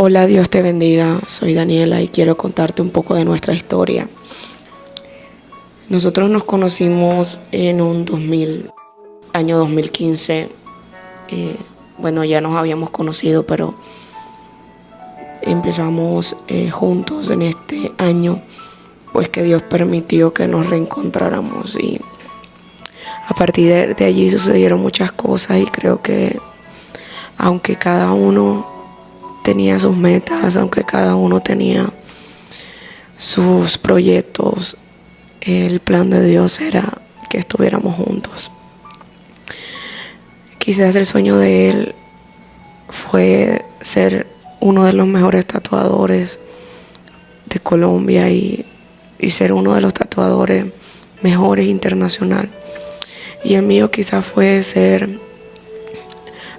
Hola, Dios te bendiga. Soy Daniela y quiero contarte un poco de nuestra historia. Nosotros nos conocimos en año 2015. Bueno, ya nos habíamos conocido, pero empezamos juntos en este año, pues que Dios permitió que nos reencontráramos. Y a partir de allí sucedieron muchas cosas y creo que aunque cada uno tenía sus metas, aunque cada uno tenía sus proyectos, el plan de Dios era que estuviéramos juntos. Quizás el sueño de él fue ser uno de los mejores tatuadores de Colombia y ser uno de los tatuadores mejores internacional. Y el mío quizás fue ser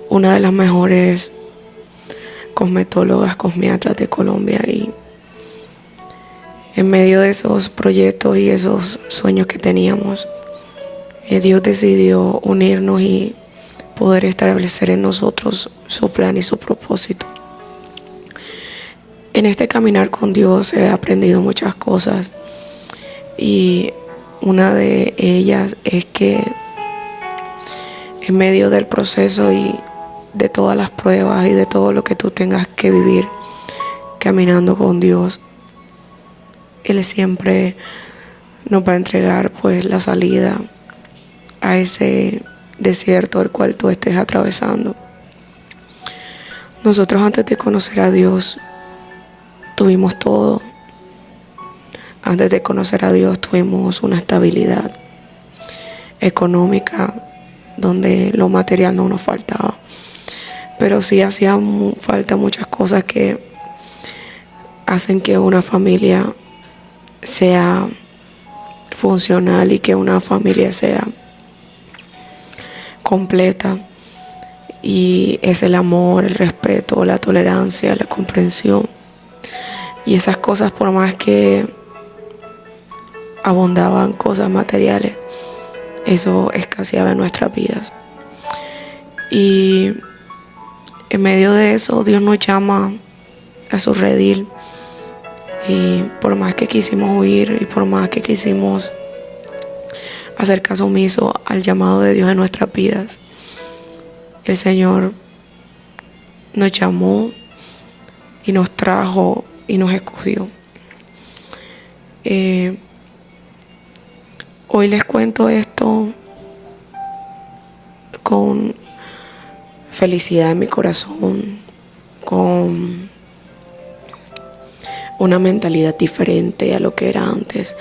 una de las mejores cosmetólogas, cosmiatras de Colombia. Y en medio de esos proyectos y esos sueños que teníamos, Dios decidió unirnos y poder establecer en nosotros su plan y su propósito. En este caminar con Dios he aprendido muchas cosas y una de ellas es que en medio del proceso y de todas las pruebas y de todo lo que tú tengas que vivir caminando con Dios, Él siempre nos va a entregar pues la salida a ese desierto el cual tú estés atravesando. Nosotros antes de conocer a Dios tuvimos todo. Antes de conocer a Dios tuvimos una estabilidad económica donde lo material no nos faltaba. Pero sí hacían falta muchas cosas que hacen que una familia sea funcional y que una familia sea completa. Y es el amor, el respeto, la tolerancia, la comprensión. Y esas cosas, por más que abundaban cosas materiales, eso escaseaba en nuestras vidas. Y en medio de eso, Dios nos llama a su redil. Y por más que quisimos huir y por más que quisimos hacer caso omiso al llamado de Dios en nuestras vidas, el Señor nos llamó y nos trajo y nos escogió. Hoy les cuento esto con felicidad en mi corazón, con una mentalidad diferente a lo que era antes,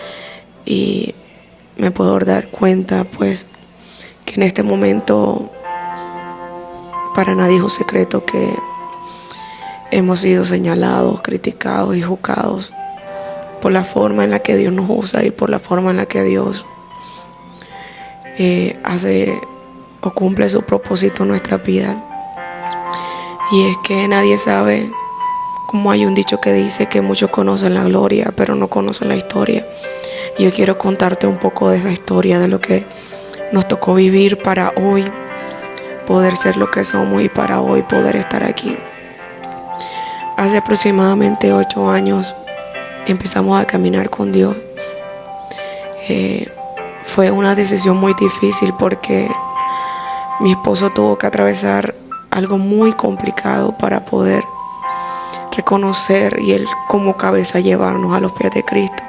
y me puedo dar cuenta pues que en este momento para nadie es un secreto que hemos sido señalados, criticados y juzgados por la forma en la que Dios nos usa y por la forma en la que Dios hace o cumple su propósito en nuestra vida. Y es que nadie sabe, como hay un dicho que dice que muchos conocen la gloria pero no conocen la historia. Y yo quiero contarte un poco de esa historia, de lo que nos tocó vivir para hoy poder ser lo que somos y para hoy poder estar aquí. Hace aproximadamente 8 años empezamos a caminar con Dios. Fue una decisión muy difícil porque mi esposo tuvo que atravesar algo muy complicado para poder reconocer y él como cabeza llevarnos a los pies de Cristo.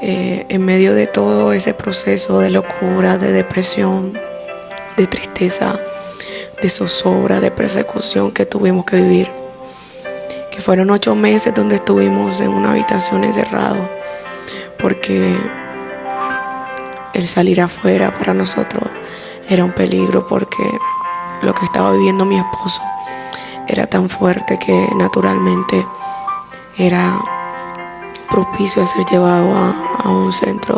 En medio de todo ese proceso de locura, de depresión, de tristeza, de zozobra, de persecución que tuvimos que vivir, que fueron 8 meses donde estuvimos en una habitación encerrados, porque el salir afuera para nosotros era un peligro, porque lo que estaba viviendo mi esposo era tan fuerte que naturalmente era propicio a ser llevado a un centro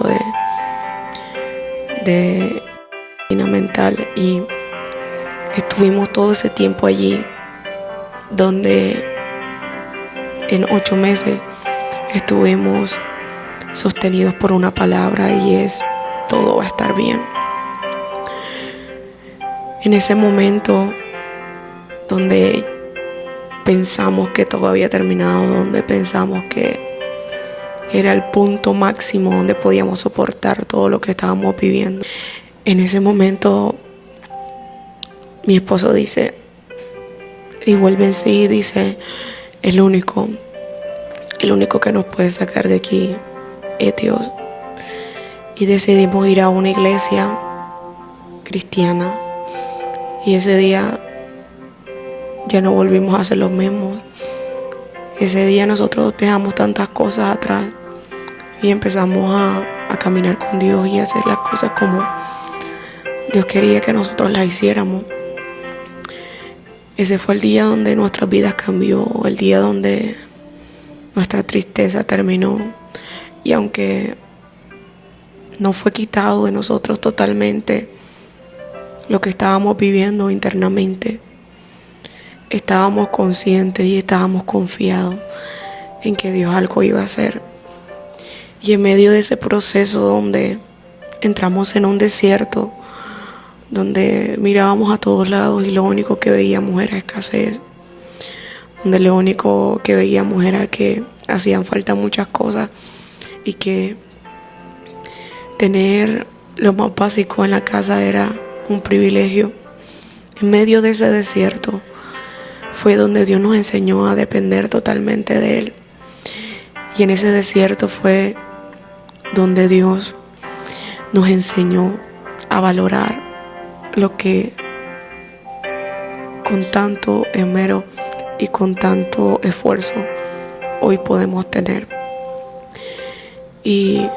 de medicina mental. Y estuvimos todo ese tiempo allí, donde en 8 meses estuvimos sostenidos por una palabra, y es: todo va a estar bien. En ese momento donde pensamos que todo había terminado, donde pensamos que era el punto máximo donde podíamos soportar todo lo que estábamos viviendo. En ese momento mi esposo dice, y vuelve en sí y dice, el único que nos puede sacar de aquí es Dios. Y decidimos ir a una iglesia cristiana. Y ese día ya no volvimos a ser los mismos. Ese día nosotros dejamos tantas cosas atrás y empezamos a caminar con Dios y a hacer las cosas como Dios quería que nosotros las hiciéramos. Ese fue el día donde nuestras vidas cambió, el día donde nuestra tristeza terminó. Y aunque no fue quitado de nosotros totalmente lo que estábamos viviendo internamente, estábamos conscientes y estábamos confiados en que Dios algo iba a hacer. Y en medio de ese proceso donde entramos en un desierto, donde mirábamos a todos lados y lo único que veíamos era escasez, donde lo único que veíamos era que hacían falta muchas cosas y que tener lo más básico en la casa era un privilegio. En medio de ese desierto fue donde Dios nos enseñó a depender totalmente de Él. Y en ese desierto fue donde Dios nos enseñó a valorar lo que con tanto esmero y con tanto esfuerzo hoy podemos tener. Y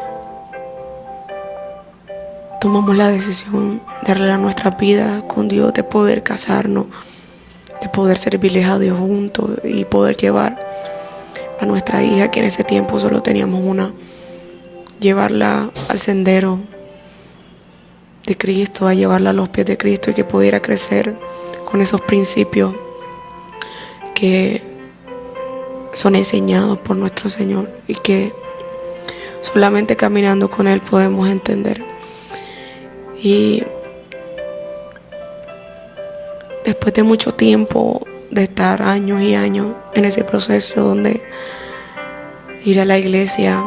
tomamos la decisión de arreglar nuestras vidas con Dios, de poder casarnos, de poder servirles a Dios juntos y poder llevar a nuestra hija, que en ese tiempo solo teníamos una, llevarla al sendero de Cristo, a llevarla a los pies de Cristo y que pudiera crecer con esos principios que son enseñados por nuestro Señor y que solamente caminando con Él podemos entender. Y después de mucho tiempo de estar años y años en ese proceso donde ir a la iglesia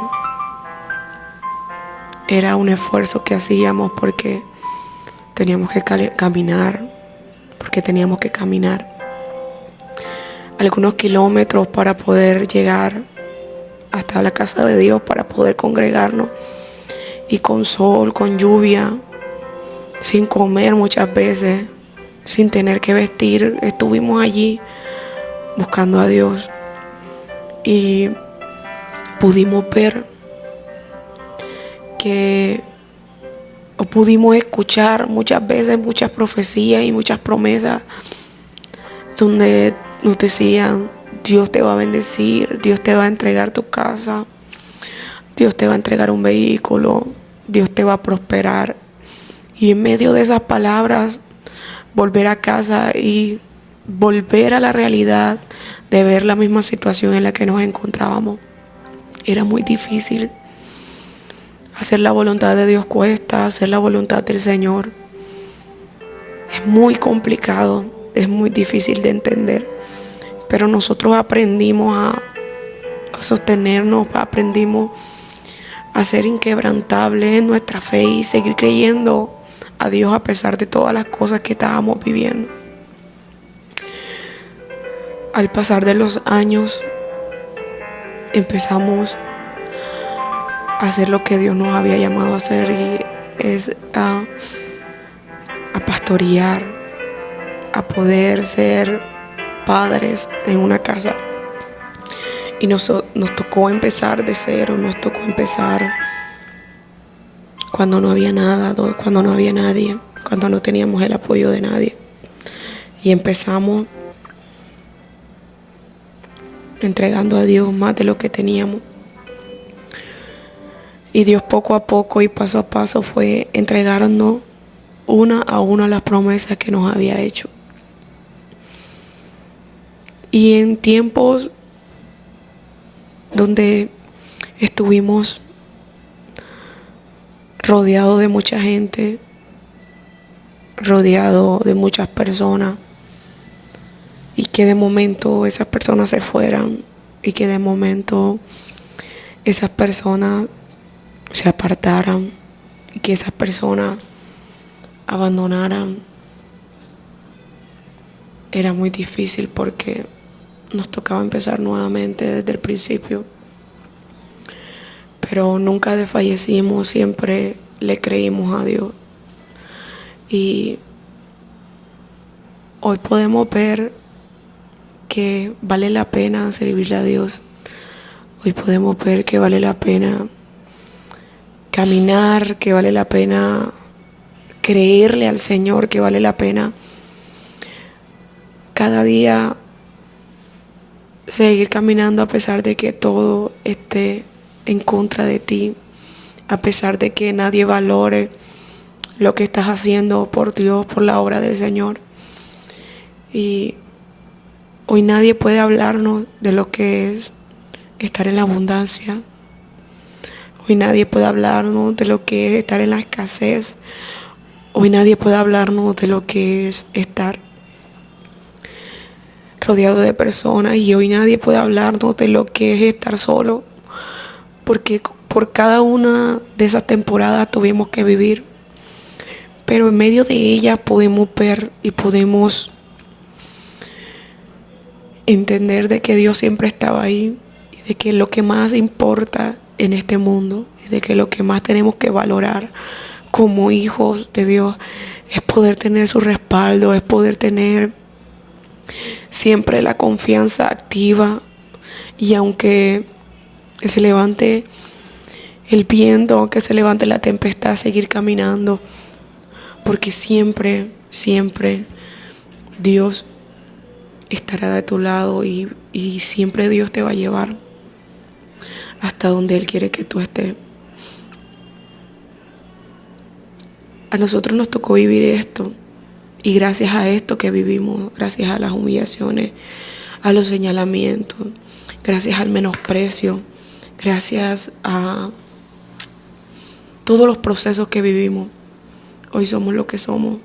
era un esfuerzo que hacíamos porque teníamos que caminar algunos kilómetros para poder llegar hasta la casa de Dios, para poder congregarnos, y con sol, con lluvia, sin comer muchas veces, sin tener que vestir, estuvimos allí buscando a Dios y pudimos ver pudimos escuchar muchas veces muchas profecías y muchas promesas donde nos decían: Dios te va a bendecir, Dios te va a entregar tu casa, Dios te va a entregar un vehículo, Dios te va a prosperar. Y en medio de esas palabras, volver a casa y volver a la realidad de ver la misma situación en la que nos encontrábamos, era muy difícil. Hacer la voluntad de Dios cuesta, hacer la voluntad del Señor es muy complicado, es muy difícil de entender. Pero nosotros aprendimos a sostenernos, aprendimos a ser inquebrantables en nuestra fe y seguir creyendo a Dios a pesar de todas las cosas que estábamos viviendo. Al pasar de los años, empezamos a hacer lo que Dios nos había llamado a hacer, y es a pastorear, a poder ser padres en una casa. Y nos tocó empezar de cero, nos tocó empezar cuando no había nada, cuando no había nadie, cuando no teníamos el apoyo de nadie. Y empezamos entregando a Dios más de lo que teníamos. Y Dios poco a poco y paso a paso fue entregarnos una a una las promesas que nos había hecho. Y en tiempos donde estuvimos rodeados de mucha gente, rodeados de muchas personas, y que de momento esas personas se fueran y que de momento esas personas se apartaran y que esas personas abandonaran. Era muy difícil porque nos tocaba empezar nuevamente desde el principio. Pero nunca desfallecimos, siempre le creímos a Dios. Y hoy podemos ver que vale la pena servirle a Dios. Hoy podemos ver que vale la pena caminar, que vale la pena creerle al Señor, que vale la pena cada día seguir caminando a pesar de que todo esté en contra de ti, a pesar de que nadie valore lo que estás haciendo por Dios, por la obra del Señor. Y hoy nadie puede hablarnos de lo que es estar en la abundancia. Hoy nadie puede hablarnos de lo que es estar en la escasez. Hoy nadie puede hablarnos de lo que es estar rodeado de personas, y hoy nadie puede hablarnos de lo que es estar solo, porque por cada una de esas temporadas tuvimos que vivir, pero en medio de ellas podemos ver y podemos entender de que Dios siempre estaba ahí, y de que lo que más importa en este mundo, y de que lo que más tenemos que valorar como hijos de Dios es poder tener su respaldo, es poder tener siempre la confianza activa. Y aunque se levante el viento, aunque se levante la tempestad, seguir caminando, porque siempre, siempre Dios estará de tu lado, y siempre Dios te va a llevar hasta donde Él quiere que tú estés. A nosotros nos tocó vivir esto, y gracias a esto que vivimos, gracias a las humillaciones, a los señalamientos, gracias al menosprecio, gracias a todos los procesos que vivimos, hoy somos lo que somos,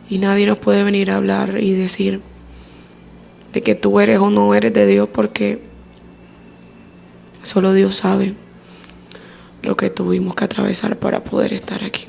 y nadie nos puede venir a hablar y decir de que tú eres o no eres de Dios, porque solo Dios sabe lo que tuvimos que atravesar para poder estar aquí.